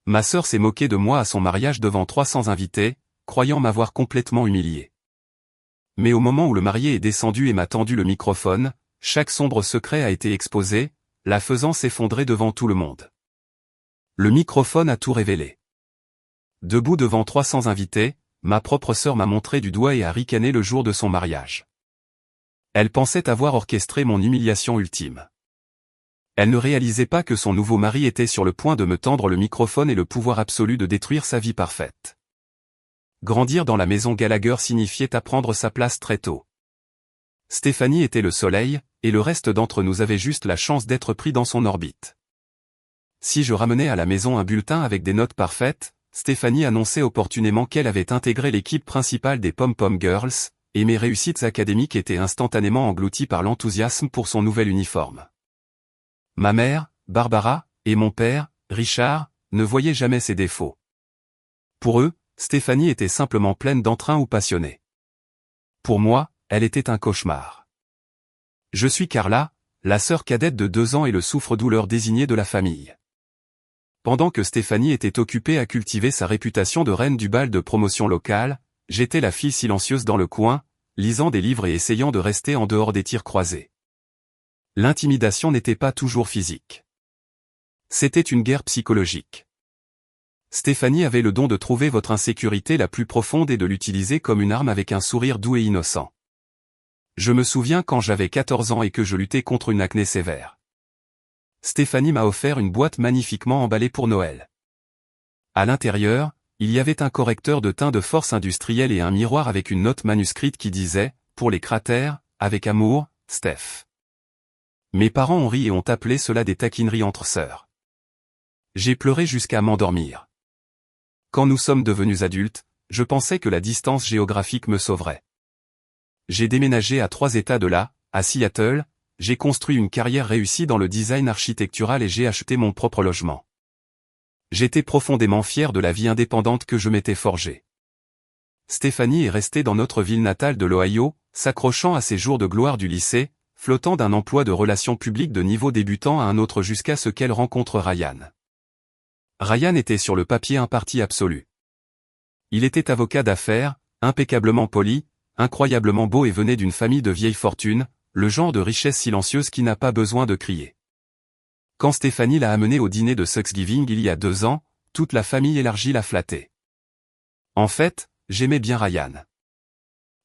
Ma sœur s'est moquée de moi à son mariage devant 300 invités, croyant m'avoir complètement humilié. Mais au moment où le marié est descendu et m'a tendu le microphone, chaque sombre secret a été exposé, la faisant s'effondrer devant tout le monde. Le microphone a tout révélé. Debout devant 300 invités, ma propre sœur m'a montré du doigt et a ricané le jour de son mariage. Elle pensait avoir orchestré mon humiliation ultime. Elle ne réalisait pas que son nouveau mari était sur le point de me tendre le microphone et le pouvoir absolu de détruire sa vie parfaite. Grandir dans la maison Gallagher signifiait apprendre sa place très tôt. Stéphanie était le soleil, et le reste d'entre nous avait juste la chance d'être pris dans son orbite. Si je ramenais à la maison un bulletin avec des notes parfaites, Stéphanie annonçait opportunément qu'elle avait intégré l'équipe principale des Pom-Pom Girls, et mes réussites académiques étaient instantanément englouties par l'enthousiasme pour son nouvel uniforme. Ma mère, Barbara, et mon père, Richard, ne voyaient jamais ses défauts. Pour eux, Stéphanie était simplement pleine d'entrain ou passionnée. Pour moi, elle était un cauchemar. Je suis Carla, la sœur cadette de 2 ans et le souffre-douleur désigné de la famille. Pendant que Stéphanie était occupée à cultiver sa réputation de reine du bal de promotion locale, j'étais la fille silencieuse dans le coin, lisant des livres et essayant de rester en dehors des tirs croisés. L'intimidation n'était pas toujours physique. C'était une guerre psychologique. Stéphanie avait le don de trouver votre insécurité la plus profonde et de l'utiliser comme une arme avec un sourire doux et innocent. Je me souviens quand j'avais 14 ans et que je luttais contre une acné sévère. Stéphanie m'a offert une boîte magnifiquement emballée pour Noël. À l'intérieur, il y avait un correcteur de teint de force industrielle et un miroir avec une note manuscrite qui disait « Pour les cratères, avec amour, Steph ». Mes parents ont ri et ont appelé cela des taquineries entre sœurs. J'ai pleuré jusqu'à m'endormir. Quand nous sommes devenus adultes, je pensais que la distance géographique me sauverait. J'ai déménagé à 3 États de là, à Seattle, j'ai construit une carrière réussie dans le design architectural et j'ai acheté mon propre logement. J'étais profondément fier de la vie indépendante que je m'étais forgée. Stéphanie est restée dans notre ville natale de l'Ohio, s'accrochant à ses jours de gloire du lycée, flottant d'un emploi de relations publiques de niveau débutant à un autre jusqu'à ce qu'elle rencontre Ryan. Ryan était sur le papier un parti absolu. Il était avocat d'affaires, impeccablement poli, incroyablement beau et venait d'une famille de vieille fortune, le genre de richesse silencieuse qui n'a pas besoin de crier. Quand Stéphanie l'a amené au dîner de Thanksgiving il y a 2 ans, toute la famille élargie l'a flatté. En fait, j'aimais bien Ryan.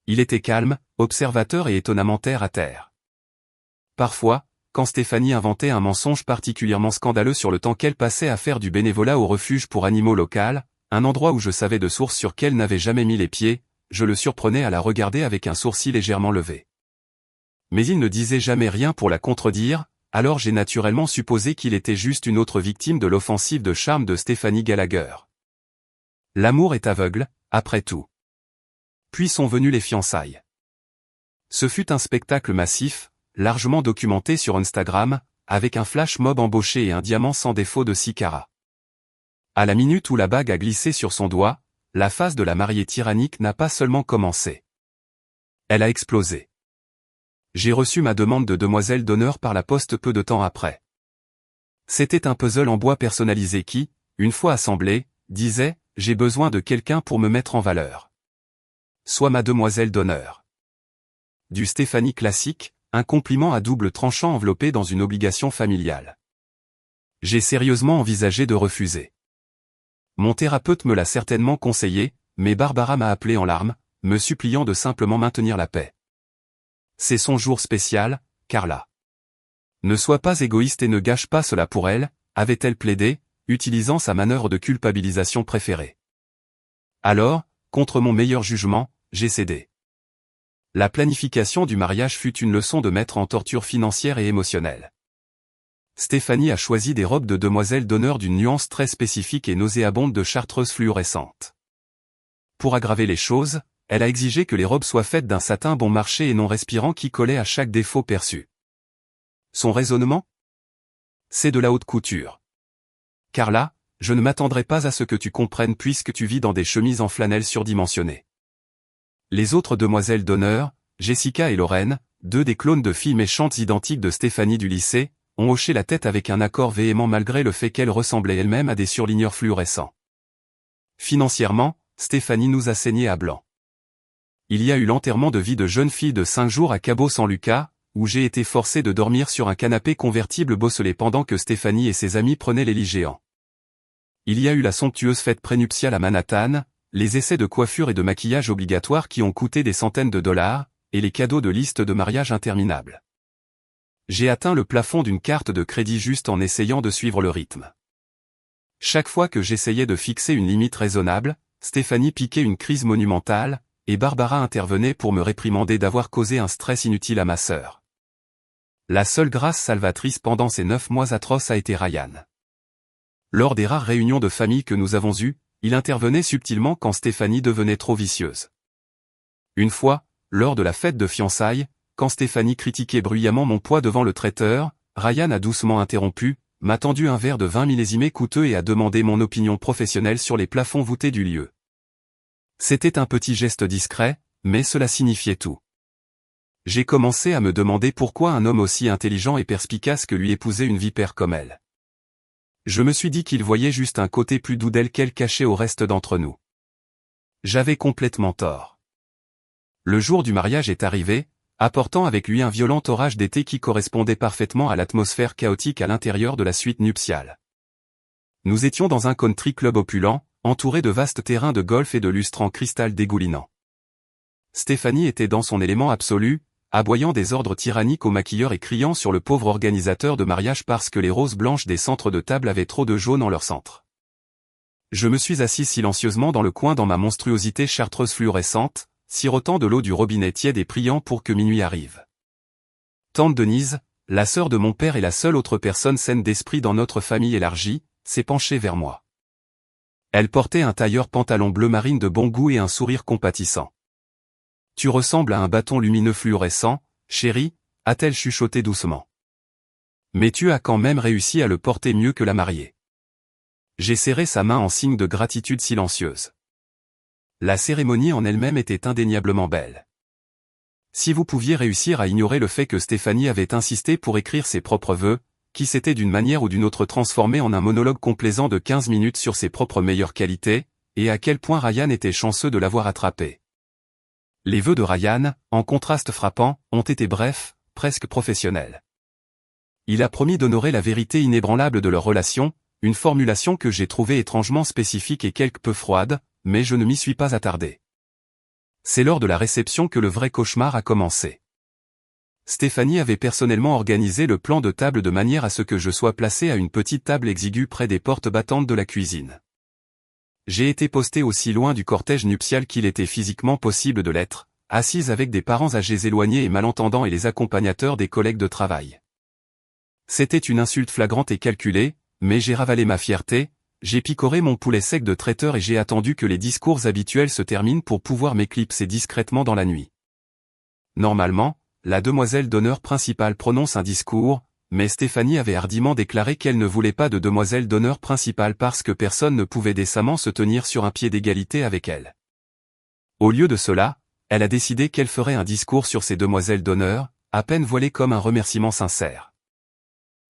Il était calme, observateur et étonnamment terre à terre. Parfois, quand Stéphanie inventait un mensonge particulièrement scandaleux sur le temps qu'elle passait à faire du bénévolat au refuge pour animaux local, un endroit où je savais de source sur qu'elle n'avait jamais mis les pieds, je le surprenais à la regarder avec un sourcil légèrement levé. Mais il ne disait jamais rien pour la contredire, alors j'ai naturellement supposé qu'il était juste une autre victime de l'offensive de charme de Stéphanie Gallagher. L'amour est aveugle, après tout. Puis sont venues les fiançailles. Ce fut un spectacle massif, largement documenté sur Instagram, avec un flash mob embauché et un diamant sans défaut de 6 carats. À la minute où la bague a glissé sur son doigt, la phase de la mariée tyrannique n'a pas seulement commencé. Elle a explosé. J'ai reçu ma demande de demoiselle d'honneur par la poste peu de temps après. C'était un puzzle en bois personnalisé qui, une fois assemblé, disait « J'ai besoin de quelqu'un pour me mettre en valeur. Sois ma demoiselle d'honneur. » Du Stéphanie classique, un compliment à double tranchant enveloppé dans une obligation familiale. J'ai sérieusement envisagé de refuser. Mon thérapeute me l'a certainement conseillé, mais Barbara m'a appelé en larmes, me suppliant de simplement maintenir la paix. C'est son jour spécial, Carla. Ne sois pas égoïste et ne gâche pas cela pour elle, avait-elle plaidé, utilisant sa manœuvre de culpabilisation préférée. Alors, contre mon meilleur jugement, j'ai cédé. La planification du mariage fut une leçon de maître en torture financière et émotionnelle. Stéphanie a choisi des robes de demoiselle d'honneur d'une nuance très spécifique et nauséabonde de chartreuse fluorescente. Pour aggraver les choses, elle a exigé que les robes soient faites d'un satin bon marché et non respirant qui collait à chaque défaut perçu. Son raisonnement ? C'est de la haute couture. Carla, je ne m'attendrai pas à ce que tu comprennes puisque tu vis dans des chemises en flanelle surdimensionnées. Les autres demoiselles d'honneur, Jessica et Lorraine, 2 des clones de filles méchantes identiques de Stéphanie du lycée, ont hoché la tête avec un accord véhément malgré le fait qu'elles ressemblaient elles-mêmes à des surligneurs fluorescents. Financièrement, Stéphanie nous a saigné à blanc. Il y a eu l'enterrement de vie de jeune fille de 5 jours à Cabo-San-Lucas, où j'ai été forcé de dormir sur un canapé convertible bosselé pendant que Stéphanie et ses amis prenaient les lits géants. Il y a eu la somptueuse fête prénuptiale à Manhattan, les essais de coiffure et de maquillage obligatoires qui ont coûté des centaines de dollars, et les cadeaux de liste de mariage interminables. J'ai atteint le plafond d'une carte de crédit juste en essayant de suivre le rythme. Chaque fois que j'essayais de fixer une limite raisonnable, Stéphanie piquait une crise monumentale, et Barbara intervenait pour me réprimander d'avoir causé un stress inutile à ma sœur. La seule grâce salvatrice pendant ces 9 mois atroces a été Ryan. Lors des rares réunions de famille que nous avons eues, il intervenait subtilement quand Stéphanie devenait trop vicieuse. Une fois, lors de la fête de fiançailles, quand Stéphanie critiquait bruyamment mon poids devant le traiteur, Ryan a doucement interrompu, m'a tendu un verre de vin millésimé coûteux et a demandé mon opinion professionnelle sur les plafonds voûtés du lieu. C'était un petit geste discret, mais cela signifiait tout. J'ai commencé à me demander pourquoi un homme aussi intelligent et perspicace que lui épousait une vipère comme elle. Je me suis dit qu'il voyait juste un côté plus doux d'elle qu'elle cachait au reste d'entre nous. J'avais complètement tort. Le jour du mariage est arrivé, apportant avec lui un violent orage d'été qui correspondait parfaitement à l'atmosphère chaotique à l'intérieur de la suite nuptiale. Nous étions dans un country club opulent, entouré de vastes terrains de golf et de lustres en cristal dégoulinant. Stéphanie était dans son élément absolu, aboyant des ordres tyranniques aux maquilleurs et criant sur le pauvre organisateur de mariage parce que les roses blanches des centres de table avaient trop de jaune en leur centre. Je me suis assis silencieusement dans le coin dans ma monstruosité chartreuse fluorescente, sirotant de l'eau du robinet tiède et priant pour que minuit arrive. Tante Denise, la sœur de mon père et la seule autre personne saine d'esprit dans notre famille élargie, s'est penchée vers moi. Elle portait un tailleur pantalon bleu marine de bon goût et un sourire compatissant. « Tu ressembles à un bâton lumineux fluorescent, chérie », a-t-elle chuchoté doucement. « Mais tu as quand même réussi à le porter mieux que la mariée. » J'ai serré sa main en signe de gratitude silencieuse. La cérémonie en elle-même était indéniablement belle. Si vous pouviez réussir à ignorer le fait que Stéphanie avait insisté pour écrire ses propres vœux, qui s'était d'une manière ou d'une autre transformé en un monologue complaisant de 15 minutes sur ses propres meilleures qualités, et à quel point Ryan était chanceux de l'avoir attrapé. Les vœux de Ryan, en contraste frappant, ont été brefs, presque professionnels. Il a promis d'honorer la vérité inébranlable de leur relation, une formulation que j'ai trouvée étrangement spécifique et quelque peu froide, mais je ne m'y suis pas attardé. C'est lors de la réception que le vrai cauchemar a commencé. Stéphanie avait personnellement organisé le plan de table de manière à ce que je sois placé à une petite table exiguë près des portes battantes de la cuisine. J'ai été posté aussi loin du cortège nuptial qu'il était physiquement possible de l'être, assise avec des parents âgés éloignés et malentendants et les accompagnateurs des collègues de travail. C'était une insulte flagrante et calculée, mais j'ai ravalé ma fierté, j'ai picoré mon poulet sec de traiteur et j'ai attendu que les discours habituels se terminent pour pouvoir m'éclipser discrètement dans la nuit. Normalement, la demoiselle d'honneur principale prononce un discours, mais Stéphanie avait hardiment déclaré qu'elle ne voulait pas de demoiselle d'honneur principale parce que personne ne pouvait décemment se tenir sur un pied d'égalité avec elle. Au lieu de cela, elle a décidé qu'elle ferait un discours sur ces demoiselles d'honneur, à peine voilées comme un remerciement sincère.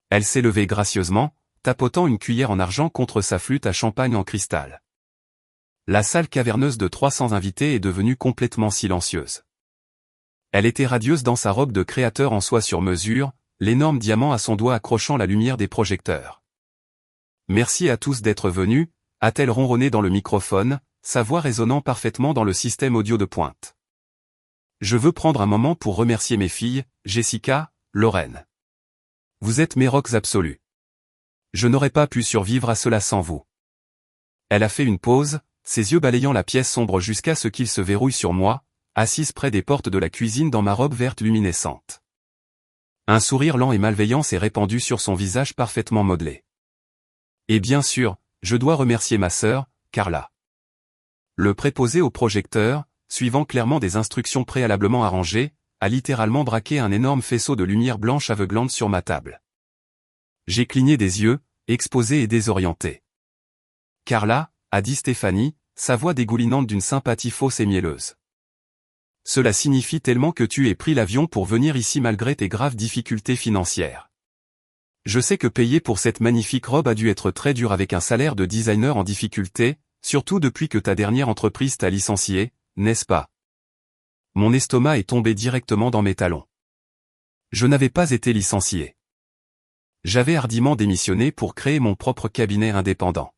Elle s'est levée gracieusement, tapotant une cuillère en argent contre sa flûte à champagne en cristal. La salle caverneuse de 300 invités est devenue complètement silencieuse. Elle était radieuse dans sa robe de créateur en soie sur mesure, l'énorme diamant à son doigt accrochant la lumière des projecteurs. « Merci à tous d'être venus », a-t-elle ronronné dans le microphone, sa voix résonnant parfaitement dans le système audio de pointe. « Je veux prendre un moment pour remercier mes filles, Jessica, Lorraine. Vous êtes mes rocs absolus. Je n'aurais pas pu survivre à cela sans vous. » Elle a fait une pause, ses yeux balayant la pièce sombre jusqu'à ce qu'ils se verrouillent sur moi, assise près des portes de la cuisine dans ma robe verte luminescente. Un sourire lent et malveillant s'est répandu sur son visage parfaitement modelé. Et bien sûr, je dois remercier ma sœur, Carla. Le préposé au projecteur, suivant clairement des instructions préalablement arrangées, a littéralement braqué un énorme faisceau de lumière blanche aveuglante sur ma table. J'ai cligné des yeux, exposé et désorienté. Carla, a dit Stéphanie, sa voix dégoulinante d'une sympathie fausse et mielleuse. Cela signifie tellement que tu aies pris l'avion pour venir ici malgré tes graves difficultés financières. Je sais que payer pour cette magnifique robe a dû être très dur avec un salaire de designer en difficulté, surtout depuis que ta dernière entreprise t'a licencié, n'est-ce pas? Mon estomac est tombé directement dans mes talons. Je n'avais pas été licencié. J'avais hardiment démissionné pour créer mon propre cabinet indépendant.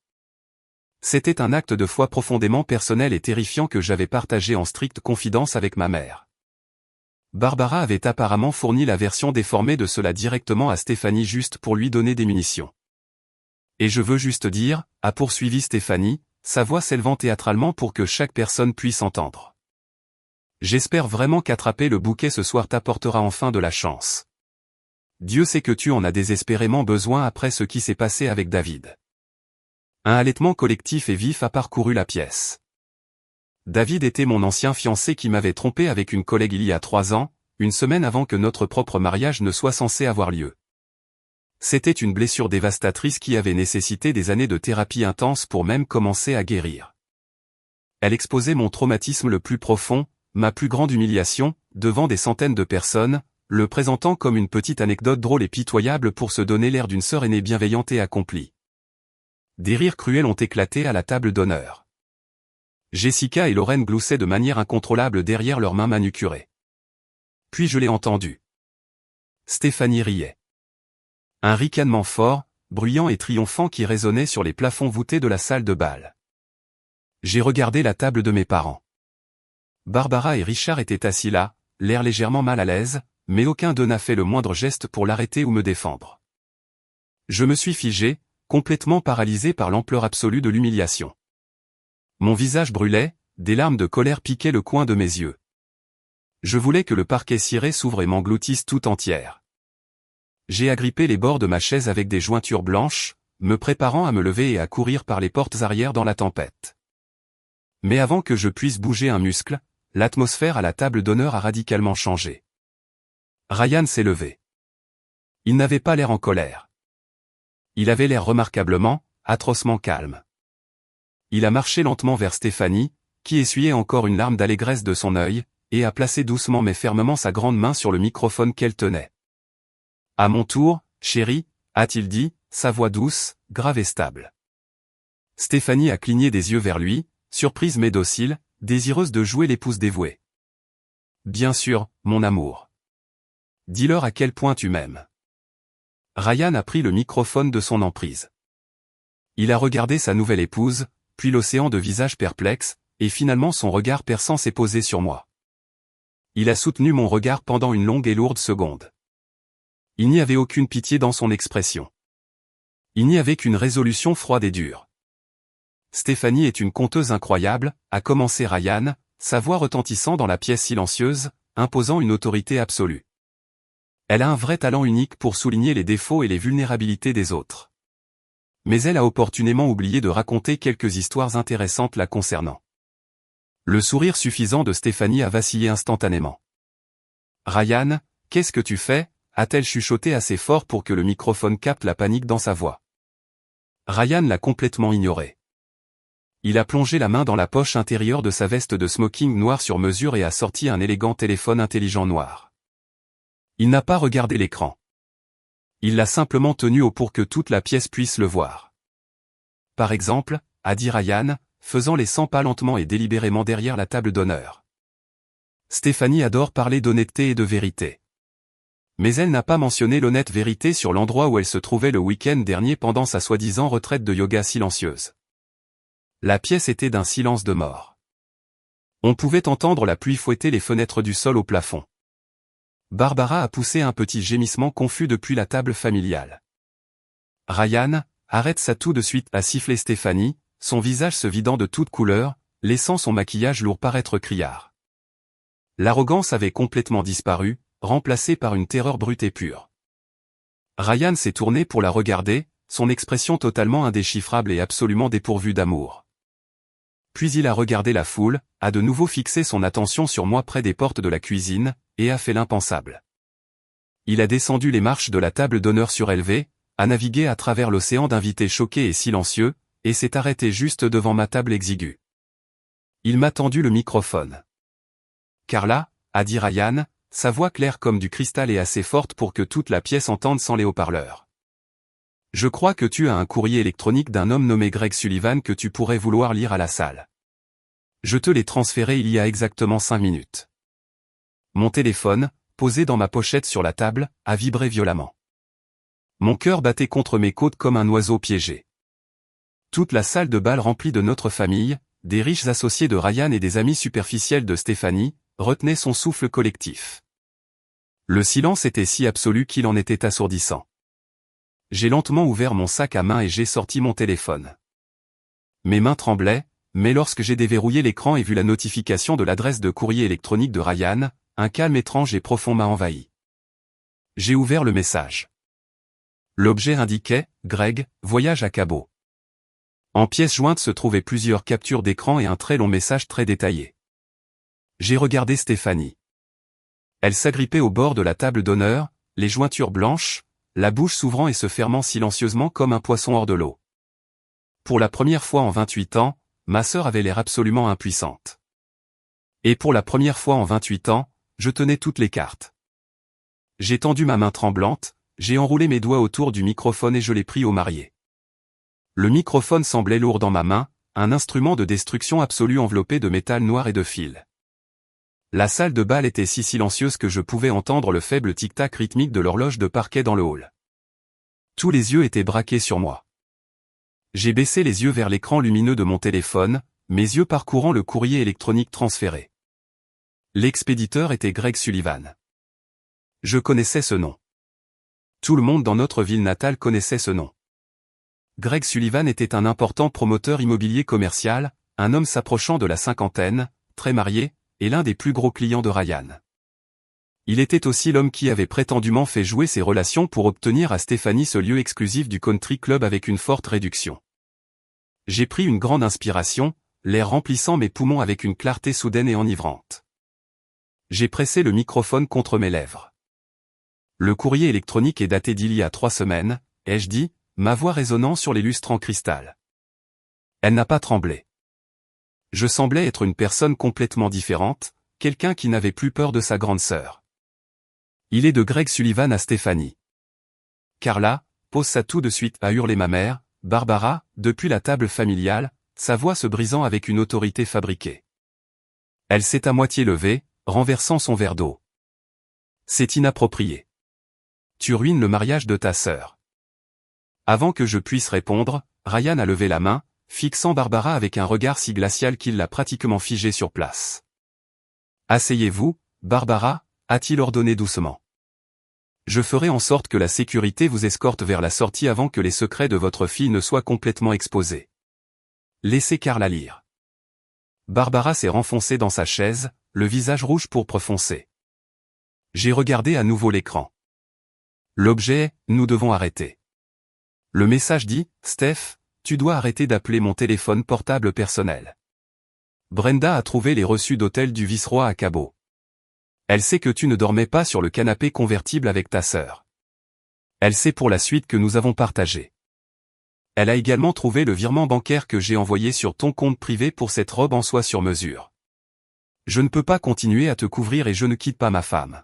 C'était un acte de foi profondément personnel et terrifiant que j'avais partagé en stricte confidence avec ma mère. Barbara avait apparemment fourni la version déformée de cela directement à Stéphanie juste pour lui donner des munitions. Et je veux juste dire, a poursuivi Stéphanie, sa voix s'élevant théâtralement pour que chaque personne puisse entendre. J'espère vraiment qu'attraper le bouquet ce soir t'apportera enfin de la chance. Dieu sait que tu en as désespérément besoin après ce qui s'est passé avec David. Un halètement collectif et vif a parcouru la pièce. David était mon ancien fiancé qui m'avait trompé avec une collègue il y a 3 ans, une semaine avant que notre propre mariage ne soit censé avoir lieu. C'était une blessure dévastatrice qui avait nécessité des années de thérapie intense pour même commencer à guérir. Elle exposait mon traumatisme le plus profond, ma plus grande humiliation, devant des centaines de personnes, le présentant comme une petite anecdote drôle et pitoyable pour se donner l'air d'une sœur aînée bienveillante et accomplie. Des rires cruels ont éclaté à la table d'honneur. Jessica et Lorraine gloussaient de manière incontrôlable derrière leurs mains manucurées. Puis je l'ai entendu. Stéphanie riait. Un ricanement fort, bruyant et triomphant qui résonnait sur les plafonds voûtés de la salle de bal. J'ai regardé la table de mes parents. Barbara et Richard étaient assis là, l'air légèrement mal à l'aise, mais aucun d'eux n'a fait le moindre geste pour l'arrêter ou me défendre. Je me suis figé, complètement paralysé par l'ampleur absolue de l'humiliation. Mon visage brûlait, des larmes de colère piquaient le coin de mes yeux. Je voulais que le parquet ciré s'ouvre et m'engloutisse tout entière. J'ai agrippé les bords de ma chaise avec des jointures blanches, me préparant à me lever et à courir par les portes arrière dans la tempête. Mais avant que je puisse bouger un muscle, l'atmosphère à la table d'honneur a radicalement changé. Ryan s'est levé. Il n'avait pas l'air en colère. Il avait l'air remarquablement, atrocement calme. Il a marché lentement vers Stéphanie, qui essuyait encore une larme d'allégresse de son œil, et a placé doucement mais fermement sa grande main sur le microphone qu'elle tenait. « À mon tour, chérie », a-t-il dit, sa voix douce, grave et stable. Stéphanie a cligné des yeux vers lui, surprise mais docile, désireuse de jouer l'épouse dévouée. « Bien sûr, mon amour. Dis-leur à quel point tu m'aimes. » Ryan a pris le microphone de son emprise. Il a regardé sa nouvelle épouse, puis l'océan de visages perplexes, et finalement son regard perçant s'est posé sur moi. Il a soutenu mon regard pendant une longue et lourde seconde. Il n'y avait aucune pitié dans son expression. Il n'y avait qu'une résolution froide et dure. Stéphanie est une conteuse incroyable, a commencé Ryan, sa voix retentissant dans la pièce silencieuse, imposant une autorité absolue. Elle a un vrai talent unique pour souligner les défauts et les vulnérabilités des autres. Mais elle a opportunément oublié de raconter quelques histoires intéressantes la concernant. Le sourire suffisant de Stéphanie a vacillé instantanément. « Ryan, qu'est-ce que tu fais ?» a-t-elle chuchoté assez fort pour que le microphone capte la panique dans sa voix. Ryan l'a complètement ignoré. Il a plongé la main dans la poche intérieure de sa veste de smoking noir sur mesure et a sorti un élégant téléphone intelligent noir. Il n'a pas regardé l'écran. Il l'a simplement tenu haut pour que toute la pièce puisse le voir. Par exemple, a dit Ryan, faisant les 100 pas lentement et délibérément derrière la table d'honneur. Stéphanie adore parler d'honnêteté et de vérité. Mais elle n'a pas mentionné l'honnête vérité sur l'endroit où elle se trouvait le week-end dernier pendant sa soi-disant retraite de yoga silencieuse. La pièce était d'un silence de mort. On pouvait entendre la pluie fouetter les fenêtres du sol au plafond. Barbara a poussé un petit gémissement confus depuis la table familiale. Ryan, arrête ça tout de suite, a sifflé Stéphanie, son visage se vidant de toute couleur, laissant son maquillage lourd paraître criard. L'arrogance avait complètement disparu, remplacée par une terreur brute et pure. Ryan s'est tourné pour la regarder, son expression totalement indéchiffrable et absolument dépourvue d'amour. Puis il a regardé la foule, a de nouveau fixé son attention sur moi près des portes de la cuisine, et a fait l'impensable. Il a descendu les marches de la table d'honneur surélevée, a navigué à travers l'océan d'invités choqués et silencieux, et s'est arrêté juste devant ma table exiguë. Il m'a tendu le microphone. « Carla » a dit Ryan, sa voix claire comme du cristal et assez forte pour que toute la pièce entende sans les haut-parleurs. Je crois que tu as un courrier électronique d'un homme nommé Greg Sullivan que tu pourrais vouloir lire à la salle. Je te l'ai transféré il y a exactement 5 minutes. Mon téléphone, posé dans ma pochette sur la table, a vibré violemment. Mon cœur battait contre mes côtes comme un oiseau piégé. Toute la salle de bal remplie de notre famille, des riches associés de Ryan et des amis superficiels de Stéphanie, retenait son souffle collectif. Le silence était si absolu qu'il en était assourdissant. J'ai lentement ouvert mon sac à main et j'ai sorti mon téléphone. Mes mains tremblaient, mais lorsque j'ai déverrouillé l'écran et vu la notification de l'adresse de courrier électronique de Ryan, un calme étrange et profond m'a envahi. J'ai ouvert le message. L'objet indiquait « Greg, voyage à Cabo ». En pièces jointes se trouvaient plusieurs captures d'écran et un très long message très détaillé. J'ai regardé Stéphanie. Elle s'agrippait au bord de la table d'honneur, les jointures blanches, la bouche s'ouvrant et se fermant silencieusement comme un poisson hors de l'eau. Pour la première fois en 28 ans, ma sœur avait l'air absolument impuissante. Et pour la première fois en 28 ans, je tenais toutes les cartes. J'ai tendu ma main tremblante, j'ai enroulé mes doigts autour du microphone et je l'ai pris au marié. Le microphone semblait lourd dans ma main, un instrument de destruction absolue enveloppé de métal noir et de fils. La salle de bal était si silencieuse que je pouvais entendre le faible tic-tac rythmique de l'horloge de parquet dans le hall. Tous les yeux étaient braqués sur moi. J'ai baissé les yeux vers l'écran lumineux de mon téléphone, mes yeux parcourant le courrier électronique transféré. L'expéditeur était Greg Sullivan. Je connaissais ce nom. Tout le monde dans notre ville natale connaissait ce nom. Greg Sullivan était un important promoteur immobilier commercial, un homme s'approchant de la cinquantaine, très marié, et l'un des plus gros clients de Ryan. Il était aussi l'homme qui avait prétendument fait jouer ses relations pour obtenir à Stéphanie ce lieu exclusif du country club avec une forte réduction. J'ai pris une grande inspiration, l'air remplissant mes poumons avec une clarté soudaine et enivrante. J'ai pressé le microphone contre mes lèvres. Le courrier électronique est daté d'il y a 3 semaines, ai-je dit, ma voix résonnant sur les lustres en cristal. Elle n'a pas tremblé. Je semblais être une personne complètement différente, quelqu'un qui n'avait plus peur de sa grande sœur. Il est de Greg Sullivan à Stéphanie. Carla, pose ça tout de suite, a hurlé ma mère, Barbara, depuis la table familiale, sa voix se brisant avec une autorité fabriquée. Elle s'est à moitié levée, renversant son verre d'eau. C'est inapproprié. Tu ruines le mariage de ta sœur. Avant que je puisse répondre, Ryan a levé la main, fixant Barbara avec un regard si glacial qu'il l'a pratiquement figée sur place. Asseyez-vous, Barbara, a-t-il ordonné doucement. Je ferai en sorte que la sécurité vous escorte vers la sortie avant que les secrets de votre fille ne soient complètement exposés. Laissez Carla lire. Barbara s'est renfoncée dans sa chaise, le visage rouge pourpre foncé. J'ai regardé à nouveau l'écran. L'objet, nous devons arrêter. Le message dit, Steph, tu dois arrêter d'appeler mon téléphone portable personnel. Brenda a trouvé les reçus d'hôtel du Viceroy à Cabo. Elle sait que tu ne dormais pas sur le canapé convertible avec ta sœur. Elle sait pour la suite que nous avons partagé. Elle a également trouvé le virement bancaire que j'ai envoyé sur ton compte privé pour cette robe en soie sur mesure. Je ne peux pas continuer à te couvrir et je ne quitte pas ma femme.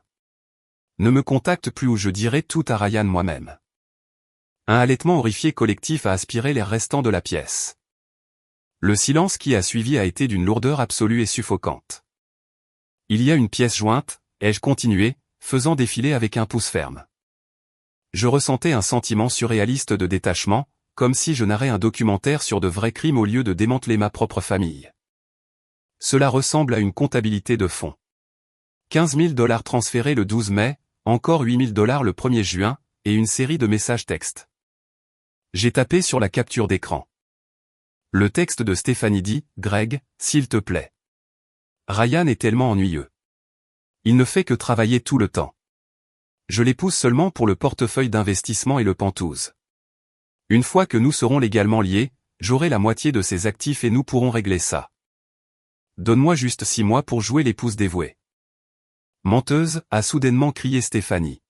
Ne me contacte plus ou je dirai tout à Ryan moi-même. Un halètement horrifié collectif a aspiré l'air restant de la pièce. Le silence qui a suivi a été d'une lourdeur absolue et suffocante. Il y a une pièce jointe, ai-je continué, faisant défiler avec un pouce ferme. Je ressentais un sentiment surréaliste de détachement, comme si je narrais un documentaire sur de vrais crimes au lieu de démanteler ma propre famille. Cela ressemble à une comptabilité de fonds. 15 000 $ transférés le 12 mai, encore 8 000 $ le 1er juin, et une série de messages textes. J'ai tapé sur la capture d'écran. Le texte de Stéphanie dit, Greg, s'il te plaît. Ryan est tellement ennuyeux. Il ne fait que travailler tout le temps. Je l'épouse seulement pour le portefeuille d'investissement et le pantouse. Une fois que nous serons légalement liés, j'aurai la moitié de ses actifs et nous pourrons régler ça. Donne-moi juste 6 mois pour jouer l'épouse dévouée. Menteuse, a soudainement crié Stéphanie.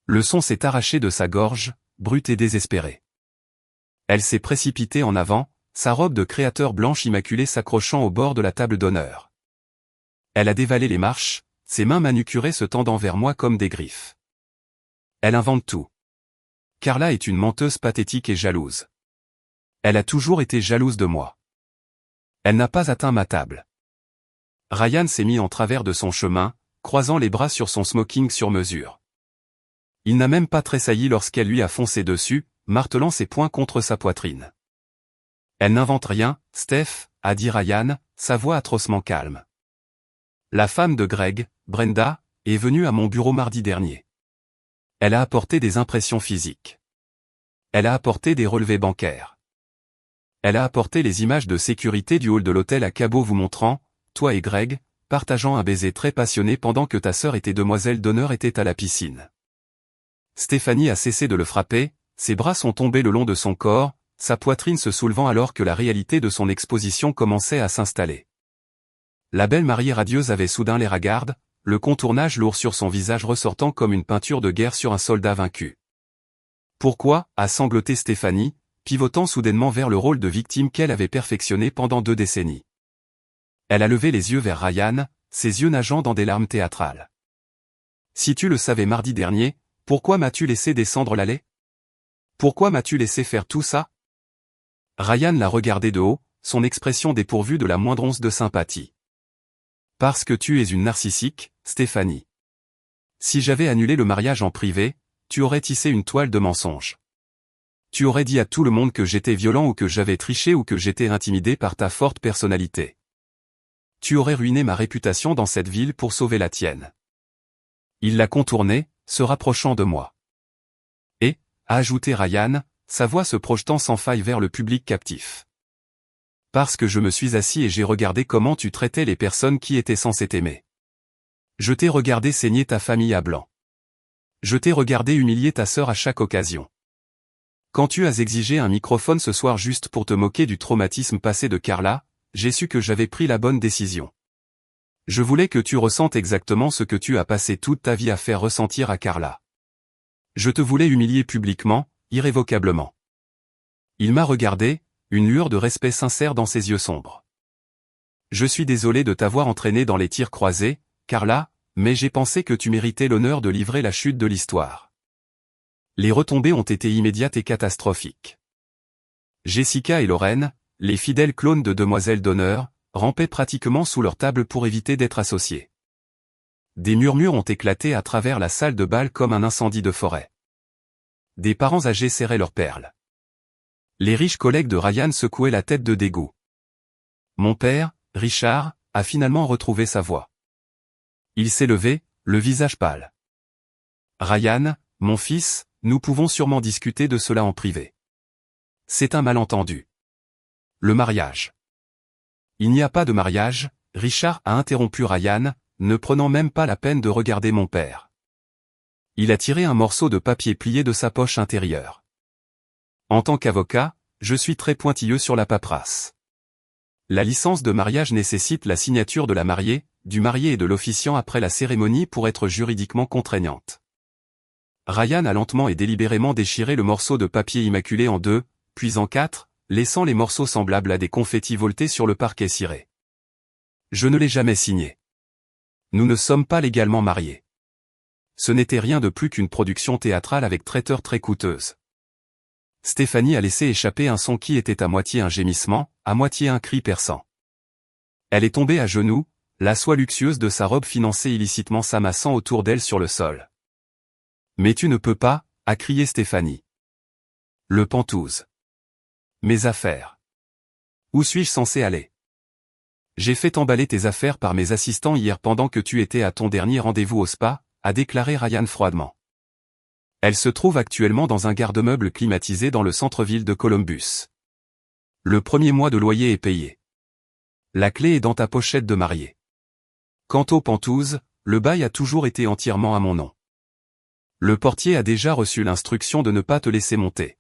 Le son s'est arraché de sa gorge, brute et désespérée. Elle s'est précipitée en avant, sa robe de créateur blanche immaculée s'accrochant au bord de la table d'honneur. Elle a dévalé les marches, ses mains manucurées se tendant vers moi comme des griffes. Elle invente tout. Carla est une menteuse pathétique et jalouse. Elle a toujours été jalouse de moi. Elle n'a pas atteint ma table. Ryan s'est mis en travers de son chemin, croisant les bras sur son smoking sur mesure. Il n'a même pas tressailli lorsqu'elle lui a foncé dessus, martelant ses poings contre sa poitrine. Elle n'invente rien, Steph, a dit Ryan, sa voix atrocement calme. La femme de Greg, Brenda, est venue à mon bureau mardi dernier. Elle a apporté des impressions physiques. Elle a apporté des relevés bancaires. Elle a apporté les images de sécurité du hall de l'hôtel à Cabo vous montrant, toi et Greg, partageant un baiser très passionné pendant que ta sœur et tes demoiselles d'honneur étaient à la piscine. Stéphanie a cessé de le frapper, ses bras sont tombés le long de son corps, sa poitrine se soulevant alors que la réalité de son exposition commençait à s'installer. La belle mariée radieuse avait soudain les ragardes, le contournage lourd sur son visage ressortant comme une peinture de guerre sur un soldat vaincu. Pourquoi, a sangloté Stéphanie, pivotant soudainement vers le rôle de victime qu'elle avait perfectionné pendant 2 décennies. Elle a levé les yeux vers Ryan, ses yeux nageant dans des larmes théâtrales. Si tu le savais mardi dernier, pourquoi m'as-tu laissé descendre l'allée? Pourquoi m'as-tu laissé faire tout ça? Ryan l'a regardé de haut, son expression dépourvue de la moindre once de sympathie. Parce que tu es une narcissique, Stéphanie. Si j'avais annulé le mariage en privé, tu aurais tissé une toile de mensonges. Tu aurais dit à tout le monde que j'étais violent ou que j'avais triché ou que j'étais intimidé par ta forte personnalité. Tu aurais ruiné ma réputation dans cette ville pour sauver la tienne. Il l'a contourné, se rapprochant de moi. Et, a ajouté Ryan, sa voix se projetant sans faille vers le public captif. Parce que je me suis assis et j'ai regardé comment tu traitais les personnes qui étaient censées t'aimer. Je t'ai regardé saigner ta famille à blanc. Je t'ai regardé humilier ta sœur à chaque occasion. Quand tu as exigé un microphone ce soir juste pour te moquer du traumatisme passé de Carla, j'ai su que j'avais pris la bonne décision. Je voulais que tu ressentes exactement ce que tu as passé toute ta vie à faire ressentir à Carla. Je te voulais humilier publiquement, irrévocablement. Il m'a regardé, une lueur de respect sincère dans ses yeux sombres. Je suis désolé de t'avoir entraîné dans les tirs croisés, Carla, mais j'ai pensé que tu méritais l'honneur de livrer la chute de l'histoire. Les retombées ont été immédiates et catastrophiques. Jessica et Lorraine, les fidèles clones de demoiselles d'honneur, rampaient pratiquement sous leur table pour éviter d'être associés. Des murmures ont éclaté à travers la salle de bal comme un incendie de forêt. Des parents âgés serraient leurs perles. Les riches collègues de Ryan secouaient la tête de dégoût. Mon père, Richard, a finalement retrouvé sa voix. Il s'est levé, le visage pâle. Ryan, mon fils, nous pouvons sûrement discuter de cela en privé. C'est un malentendu. Le mariage. Il n'y a pas de mariage, Richard a interrompu Ryan, ne prenant même pas la peine de regarder mon père. Il a tiré un morceau de papier plié de sa poche intérieure. En tant qu'avocat, je suis très pointilleux sur la paperasse. La licence de mariage nécessite la signature de la mariée, du marié et de l'officiant après la cérémonie pour être juridiquement contraignante. Ryan a lentement et délibérément déchiré le morceau de papier immaculé en 2, puis en 4, laissant les morceaux semblables à des confettis voltés sur le parquet ciré. Je ne l'ai jamais signé. Nous ne sommes pas légalement mariés. Ce n'était rien de plus qu'une production théâtrale avec traiteur très coûteuse. Stéphanie a laissé échapper un son qui était à moitié un gémissement, à moitié un cri perçant. Elle est tombée à genoux, la soie luxueuse de sa robe financée illicitement s'amassant autour d'elle sur le sol. Mais tu ne peux pas, a crié Stéphanie. Le pantouse. Mes affaires. Où suis-je censé aller? J'ai fait emballer tes affaires par mes assistants hier pendant que tu étais à ton dernier rendez-vous au spa, a déclaré Ryan froidement. Elle se trouve actuellement dans un garde-meuble climatisé dans le centre-ville de Columbus. Le premier mois de loyer est payé. La clé est dans ta pochette de mariée. Quant aux pantouses, le bail a toujours été entièrement à mon nom. Le portier a déjà reçu l'instruction de ne pas te laisser monter.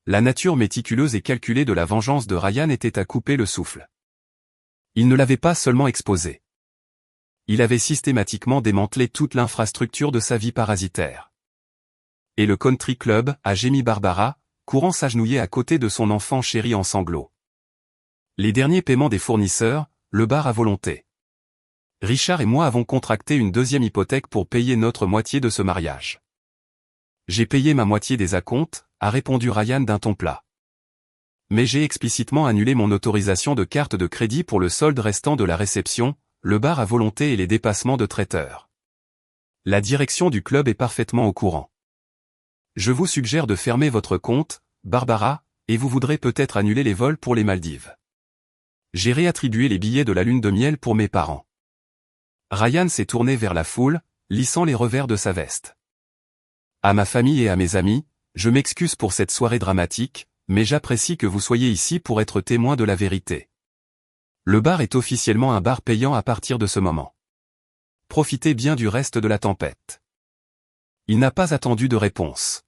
La nature méticuleuse et calculée de la vengeance de Ryan était à couper le souffle. Il ne l'avait pas seulement exposé. Il avait systématiquement démantelé toute l'infrastructure de sa vie parasitaire. Et le country club, a gémi Barbara, courant s'agenouiller à côté de son enfant chéri en sanglots. Les derniers paiements des fournisseurs, le bar à volonté. Richard et moi avons contracté une deuxième hypothèque pour payer notre moitié de ce mariage. J'ai payé ma moitié des acomptes, a répondu Ryan d'un ton plat. Mais j'ai explicitement annulé mon autorisation de carte de crédit pour le solde restant de la réception, le bar à volonté et les dépassements de traiteur. La direction du club est parfaitement au courant. Je vous suggère de fermer votre compte, Barbara, et vous voudrez peut-être annuler les vols pour les Maldives. J'ai réattribué les billets de la lune de miel pour mes parents. Ryan s'est tourné vers la foule, lissant les revers de sa veste. À ma famille et à mes amis, je m'excuse pour cette soirée dramatique, mais j'apprécie que vous soyez ici pour être témoin de la vérité. Le bar est officiellement un bar payant à partir de ce moment. Profitez bien du reste de la tempête. Il n'a pas attendu de réponse.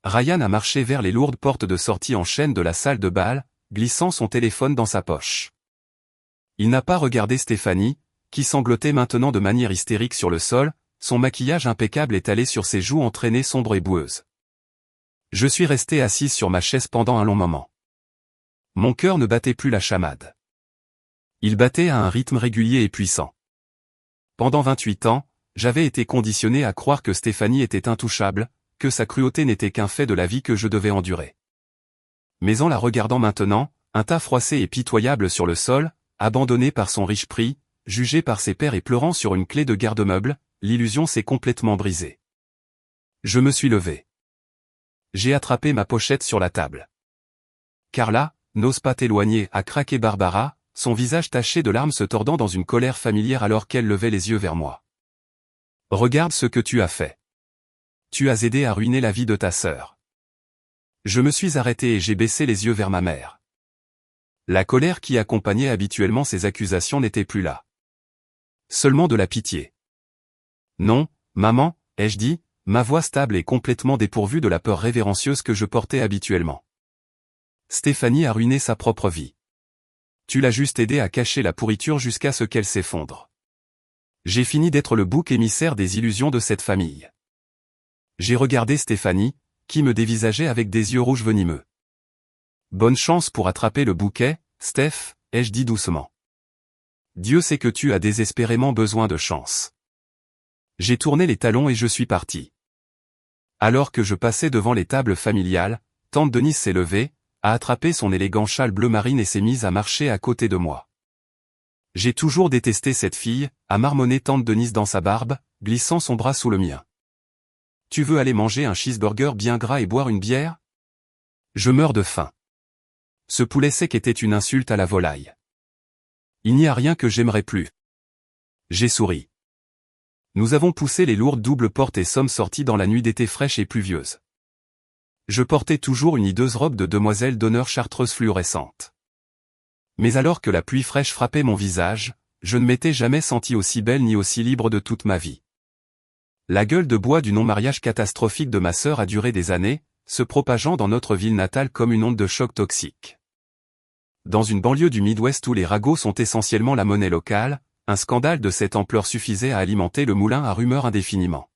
Ryan a marché vers les lourdes portes de sortie en chaîne de la salle de bal, glissant son téléphone dans sa poche. Il n'a pas regardé Stéphanie, qui sanglotait maintenant de manière hystérique sur le sol, son maquillage impeccable étalé sur ses joues entraînées sombres et boueuses. Je suis resté assise sur ma chaise pendant un long moment. Mon cœur ne battait plus la chamade. Il battait à un rythme régulier et puissant. Pendant 28 ans, j'avais été conditionné à croire que Stéphanie était intouchable, que sa cruauté n'était qu'un fait de la vie que je devais endurer. Mais en la regardant maintenant, un tas froissé et pitoyable sur le sol, abandonné par son riche prix, jugé par ses pairs et pleurant sur une clé de garde-meuble, l'illusion s'est complètement brisée. Je me suis levé. J'ai attrapé ma pochette sur la table. Carla, n'ose pas t'éloigner, a craqué Barbara, son visage taché de larmes se tordant dans une colère familière alors qu'elle levait les yeux vers moi. Regarde ce que tu as fait. Tu as aidé à ruiner la vie de ta sœur. Je me suis arrêté et j'ai baissé les yeux vers ma mère. La colère qui accompagnait habituellement ces accusations n'était plus là. Seulement de la pitié. Non, maman, ai-je dit, ma voix stable et complètement dépourvue de la peur révérencieuse que je portais habituellement. Stéphanie a ruiné sa propre vie. Tu l'as juste aidée à cacher la pourriture jusqu'à ce qu'elle s'effondre. J'ai fini d'être le bouc émissaire des illusions de cette famille. J'ai regardé Stéphanie, qui me dévisageait avec des yeux rouges venimeux. Bonne chance pour attraper le bouquet, Steph, ai-je dit doucement. Dieu sait que tu as désespérément besoin de chance. J'ai tourné les talons et je suis parti. Alors que je passais devant les tables familiales, tante Denise s'est levée, a attrapé son élégant châle bleu marine et s'est mise à marcher à côté de moi. J'ai toujours détesté cette fille, a marmonné tante Denise dans sa barbe, glissant son bras sous le mien. Tu veux aller manger un cheeseburger bien gras et boire une bière? Je meurs de faim. Ce poulet sec était une insulte à la volaille. Il n'y a rien que j'aimerais plus. J'ai souri. Nous avons poussé les lourdes doubles portes et sommes sortis dans la nuit d'été fraîche et pluvieuse. Je portais toujours une hideuse robe de demoiselle d'honneur chartreuse fluorescente. Mais alors que la pluie fraîche frappait mon visage, je ne m'étais jamais senti aussi belle ni aussi libre de toute ma vie. La gueule de bois du non-mariage catastrophique de ma sœur a duré des années, se propageant dans notre ville natale comme une onde de choc toxique. Dans une banlieue du Midwest où les ragots sont essentiellement la monnaie locale, un scandale de cette ampleur suffisait à alimenter le moulin à rumeurs indéfiniment.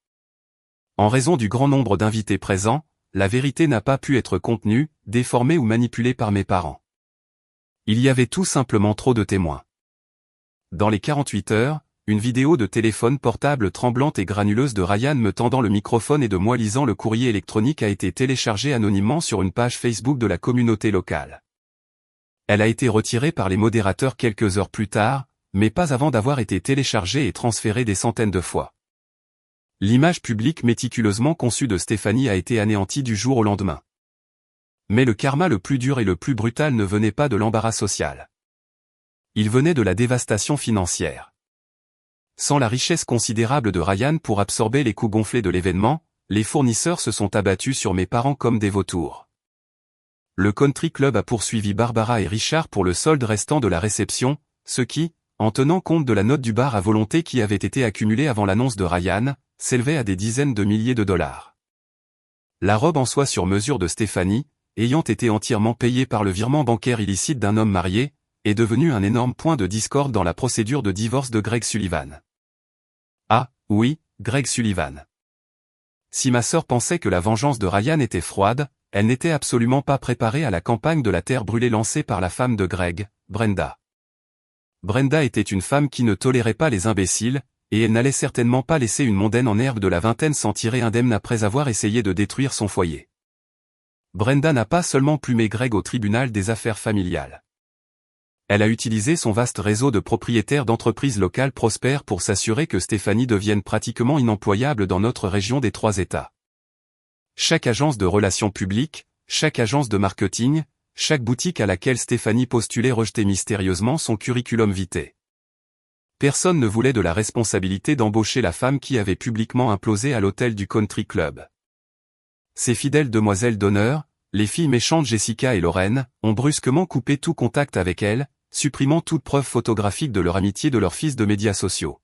En raison du grand nombre d'invités présents, la vérité n'a pas pu être contenue, déformée ou manipulée par mes parents. Il y avait tout simplement trop de témoins. Dans les 48 heures, une vidéo de téléphone portable tremblante et granuleuse de Ryan me tendant le microphone et de moi lisant le courrier électronique a été téléchargée anonymement sur une page Facebook de la communauté locale. Elle a été retirée par les modérateurs quelques heures plus tard, mais pas avant d'avoir été téléchargée et transférée des centaines de fois. L'image publique méticuleusement conçue de Stéphanie a été anéantie du jour au lendemain. Mais le karma le plus dur et le plus brutal ne venait pas de l'embarras social. Il venait de la dévastation financière. Sans la richesse considérable de Ryan pour absorber les coûts gonflés de l'événement, les fournisseurs se sont abattus sur mes parents comme des vautours. Le country club a poursuivi Barbara et Richard pour le solde restant de la réception, ce qui, en tenant compte de la note du bar à volonté qui avait été accumulée avant l'annonce de Ryan, s'élevait à des dizaines de milliers de dollars. La robe en soie sur mesure de Stéphanie, ayant été entièrement payée par le virement bancaire illicite d'un homme marié, est devenue un énorme point de discorde dans la procédure de divorce de Greg Sullivan. Ah, oui, Greg Sullivan. Si ma sœur pensait que la vengeance de Ryan était froide, elle n'était absolument pas préparée à la campagne de la terre brûlée lancée par la femme de Greg, Brenda. Brenda était une femme qui ne tolérait pas les imbéciles, et elle n'allait certainement pas laisser une mondaine en herbe de la vingtaine s'en tirer indemne après avoir essayé de détruire son foyer. Brenda n'a pas seulement plumé Greg au tribunal des affaires familiales. Elle a utilisé son vaste réseau de propriétaires d'entreprises locales prospères pour s'assurer que Stéphanie devienne pratiquement inemployable dans notre région des Trois États. Chaque agence de relations publiques, chaque agence de marketing, chaque boutique à laquelle Stéphanie postulait rejetait mystérieusement son curriculum vitae. Personne ne voulait de la responsabilité d'embaucher la femme qui avait publiquement implosé à l'hôtel du Country Club. Ses fidèles demoiselles d'honneur, les filles méchantes Jessica et Lorraine, ont brusquement coupé tout contact avec elle, supprimant toute preuve photographique de leur amitié de leurs fils de médias sociaux.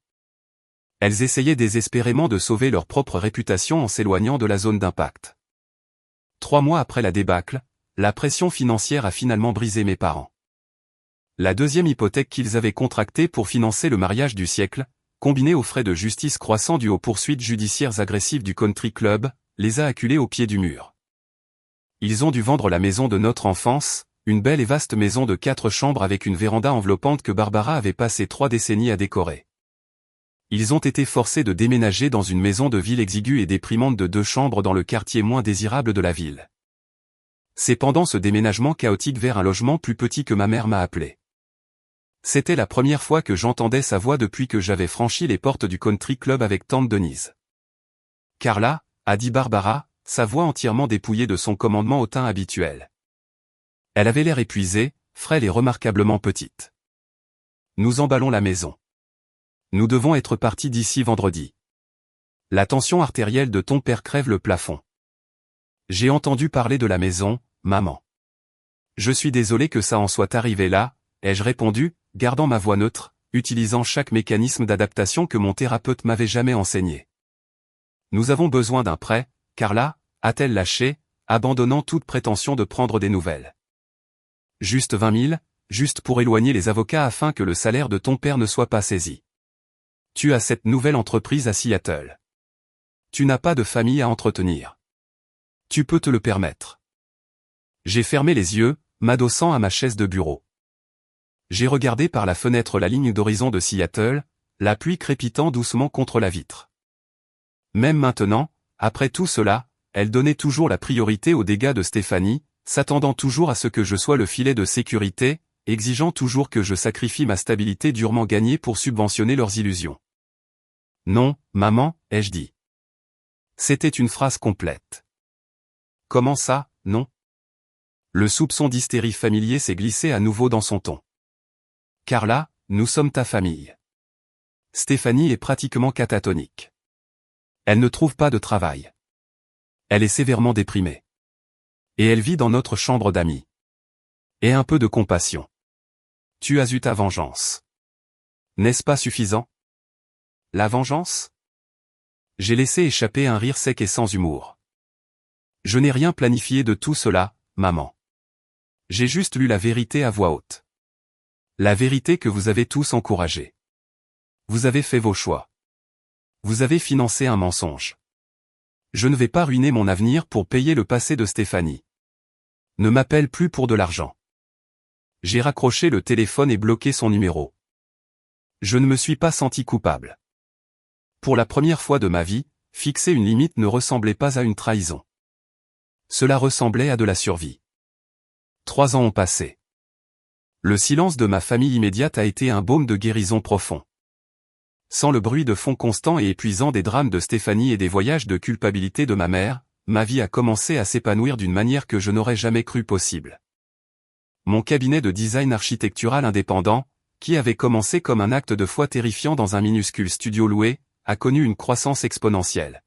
Elles essayaient désespérément de sauver leur propre réputation en s'éloignant de la zone d'impact. 3 mois après la débâcle, la pression financière a finalement brisé mes parents. La deuxième hypothèque qu'ils avaient contractée pour financer le mariage du siècle, combinée aux frais de justice croissants dus aux poursuites judiciaires agressives du Country Club, les a acculés au pied du mur. Ils ont dû vendre la maison de notre enfance, une belle et vaste maison de 4 chambres avec une véranda enveloppante que Barbara avait passé 3 décennies à décorer. Ils ont été forcés de déménager dans une maison de ville exiguë et déprimante de 2 chambres dans le quartier moins désirable de la ville. C'est pendant ce déménagement chaotique vers un logement plus petit que ma mère m'a appelé. C'était la première fois que j'entendais sa voix depuis que j'avais franchi les portes du Country Club avec tante Denise. Carla, a dit Barbara, sa voix entièrement dépouillée de son commandement hautain habituel. Elle avait l'air épuisée, frêle et remarquablement petite. Nous emballons la maison. Nous devons être partis d'ici vendredi. La tension artérielle de ton père crève le plafond. J'ai entendu parler de la maison, maman. Je suis désolé que ça en soit arrivé là, ai-je répondu, gardant ma voix neutre, utilisant chaque mécanisme d'adaptation que mon thérapeute m'avait jamais enseigné. Nous avons besoin d'un prêt, Carla, a-t-elle lâché, abandonnant toute prétention de prendre des nouvelles. Juste 20 000, juste pour éloigner les avocats afin que le salaire de ton père ne soit pas saisi. Tu as cette nouvelle entreprise à Seattle. Tu n'as pas de famille à entretenir. Tu peux te le permettre. J'ai fermé les yeux, m'adossant à ma chaise de bureau. J'ai regardé par la fenêtre la ligne d'horizon de Seattle, la pluie crépitant doucement contre la vitre. Même maintenant, après tout cela, elle donnait toujours la priorité aux dégâts de Stéphanie, s'attendant toujours à ce que je sois le filet de sécurité, exigeant toujours que je sacrifie ma stabilité durement gagnée pour subventionner leurs illusions. Non, maman, ai-je dit. C'était une phrase complète. Comment ça, non? Le soupçon d'hystérie familier s'est glissé à nouveau dans son ton. Carla, nous sommes ta famille. Stéphanie est pratiquement catatonique. Elle ne trouve pas de travail. Elle est sévèrement déprimée. Et elle vit dans notre chambre d'amis. Et un peu de compassion. Tu as eu ta vengeance. N'est-ce pas suffisant? La vengeance? J'ai laissé échapper un rire sec et sans humour. Je n'ai rien planifié de tout cela, maman. J'ai juste lu la vérité à voix haute. La vérité que vous avez tous encouragée. Vous avez fait vos choix. Vous avez financé un mensonge. Je ne vais pas ruiner mon avenir pour payer le passé de Stéphanie. Ne m'appelle plus pour de l'argent. J'ai raccroché le téléphone et bloqué son numéro. Je ne me suis pas senti coupable. Pour la première fois de ma vie, fixer une limite ne ressemblait pas à une trahison. Cela ressemblait à de la survie. 3 ans ont passé. Le silence de ma famille immédiate a été un baume de guérison profond. Sans le bruit de fond constant et épuisant des drames de Stéphanie et des voyages de culpabilité de ma mère, ma vie a commencé à s'épanouir d'une manière que je n'aurais jamais cru possible. Mon cabinet de design architectural indépendant, qui avait commencé comme un acte de foi terrifiant dans un minuscule studio loué, a connu une croissance exponentielle.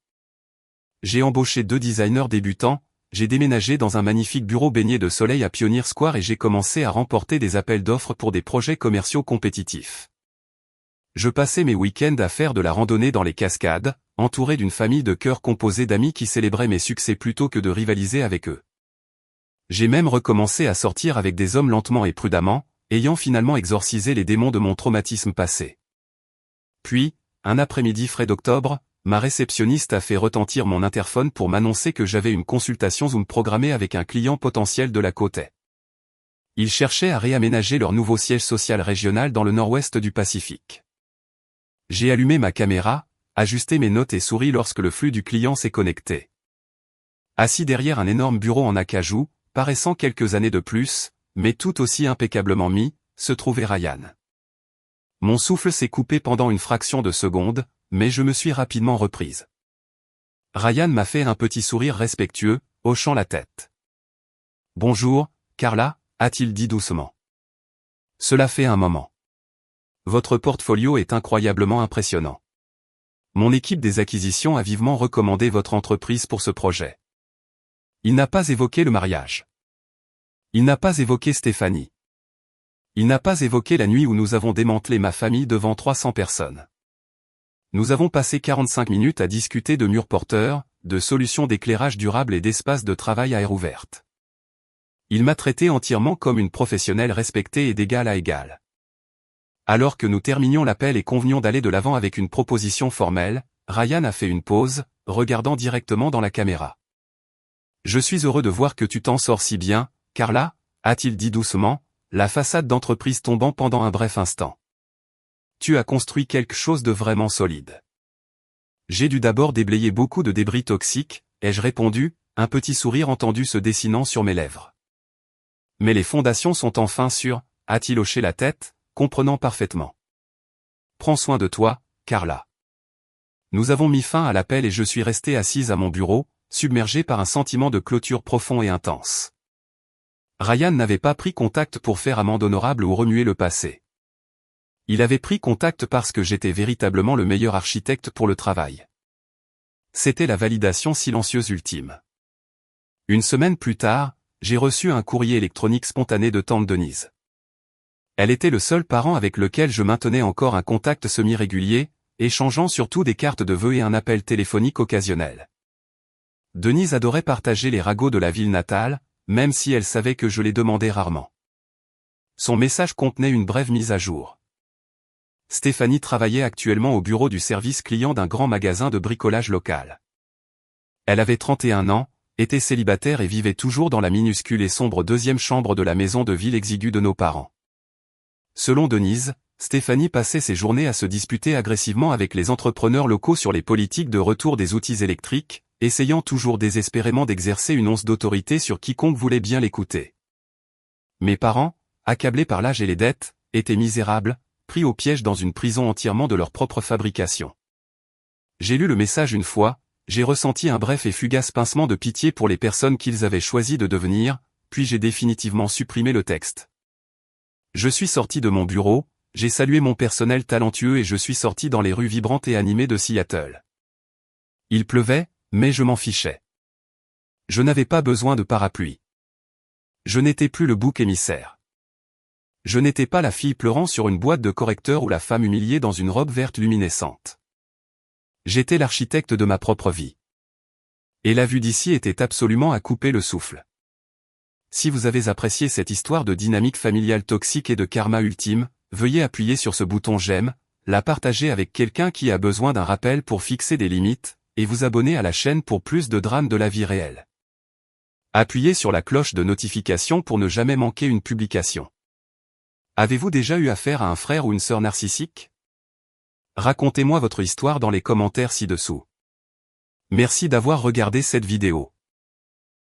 J'ai embauché 2 designers débutants, j'ai déménagé dans un magnifique bureau baigné de soleil à Pioneer Square et j'ai commencé à remporter des appels d'offres pour des projets commerciaux compétitifs. Je passais mes week-ends à faire de la randonnée dans les cascades, entouré d'une famille de cœurs composée d'amis qui célébraient mes succès plutôt que de rivaliser avec eux. J'ai même recommencé à sortir avec des hommes lentement et prudemment, ayant finalement exorcisé les démons de mon traumatisme passé. Puis, un après-midi frais d'octobre, ma réceptionniste a fait retentir mon interphone pour m'annoncer que j'avais une consultation Zoom programmée avec un client potentiel de la côte Est. Ils cherchaient à réaménager leur nouveau siège social régional dans le nord-ouest du Pacifique. J'ai allumé ma caméra, ajusté mes notes et souri lorsque le flux du client s'est connecté. Assis derrière un énorme bureau en acajou, paraissant quelques années de plus, mais tout aussi impeccablement mis, se trouvait Ryan. Mon souffle s'est coupé pendant une fraction de seconde, mais je me suis rapidement reprise. Ryan m'a fait un petit sourire respectueux, hochant la tête. « Bonjour, Carla », a-t-il dit doucement. « Cela fait un moment. Votre portfolio est incroyablement impressionnant. Mon équipe des acquisitions a vivement recommandé votre entreprise pour ce projet. » Il n'a pas évoqué le mariage. Il n'a pas évoqué Stéphanie. Il n'a pas évoqué la nuit où nous avons démantelé ma famille devant 300 personnes. Nous avons passé 45 minutes à discuter de murs porteurs, de solutions d'éclairage durable et d'espaces de travail à air ouverte. Il m'a traité entièrement comme une professionnelle respectée et d'égal à égal. Alors que nous terminions l'appel et convenions d'aller de l'avant avec une proposition formelle, Ryan a fait une pause, regardant directement dans la caméra. « Je suis heureux de voir que tu t'en sors si bien, Carla », a-t-il dit doucement, la façade d'entreprise tombant pendant un bref instant. Tu as construit quelque chose de vraiment solide. J'ai dû d'abord déblayer beaucoup de débris toxiques, ai-je répondu, un petit sourire entendu se dessinant sur mes lèvres. Mais les fondations sont enfin sûres, a-t-il hoché la tête, comprenant parfaitement. Prends soin de toi, Carla. Nous avons mis fin à l'appel et je suis restée assise à mon bureau, submergée par un sentiment de clôture profond et intense. Ryan n'avait pas pris contact pour faire amende honorable ou remuer le passé. Il avait pris contact parce que j'étais véritablement le meilleur architecte pour le travail. C'était la validation silencieuse ultime. Une semaine plus tard, j'ai reçu un courrier électronique spontané de tante Denise. Elle était le seul parent avec lequel je maintenais encore un contact semi-régulier, échangeant surtout des cartes de vœux et un appel téléphonique occasionnel. Denise adorait partager les ragots de la ville natale, même si elle savait que je les demandais rarement. Son message contenait une brève mise à jour. Stéphanie travaillait actuellement au bureau du service client d'un grand magasin de bricolage local. Elle avait 31 ans, était célibataire et vivait toujours dans la minuscule et sombre deuxième chambre de la maison de ville exiguë de nos parents. Selon Denise, Stéphanie passait ses journées à se disputer agressivement avec les entrepreneurs locaux sur les politiques de retour des outils électriques, essayant toujours désespérément d'exercer une once d'autorité sur quiconque voulait bien l'écouter. Mes parents, accablés par l'âge et les dettes, étaient misérables, pris au piège dans une prison entièrement de leur propre fabrication. J'ai lu le message une fois, j'ai ressenti un bref et fugace pincement de pitié pour les personnes qu'ils avaient choisi de devenir, puis j'ai définitivement supprimé le texte. Je suis sorti de mon bureau, j'ai salué mon personnel talentueux et je suis sorti dans les rues vibrantes et animées de Seattle. Il pleuvait, mais je m'en fichais. Je n'avais pas besoin de parapluie. Je n'étais plus le bouc émissaire. Je n'étais pas la fille pleurant sur une boîte de correcteurs ou la femme humiliée dans une robe verte luminescente. J'étais l'architecte de ma propre vie. Et la vue d'ici était absolument à couper le souffle. Si vous avez apprécié cette histoire de dynamique familiale toxique et de karma ultime, veuillez appuyer sur ce bouton j'aime, la partager avec quelqu'un qui a besoin d'un rappel pour fixer des limites, et vous abonner à la chaîne pour plus de drames de la vie réelle. Appuyez sur la cloche de notification pour ne jamais manquer une publication. Avez-vous déjà eu affaire à un frère ou une sœur narcissique? Racontez-moi votre histoire dans les commentaires ci-dessous. Merci d'avoir regardé cette vidéo.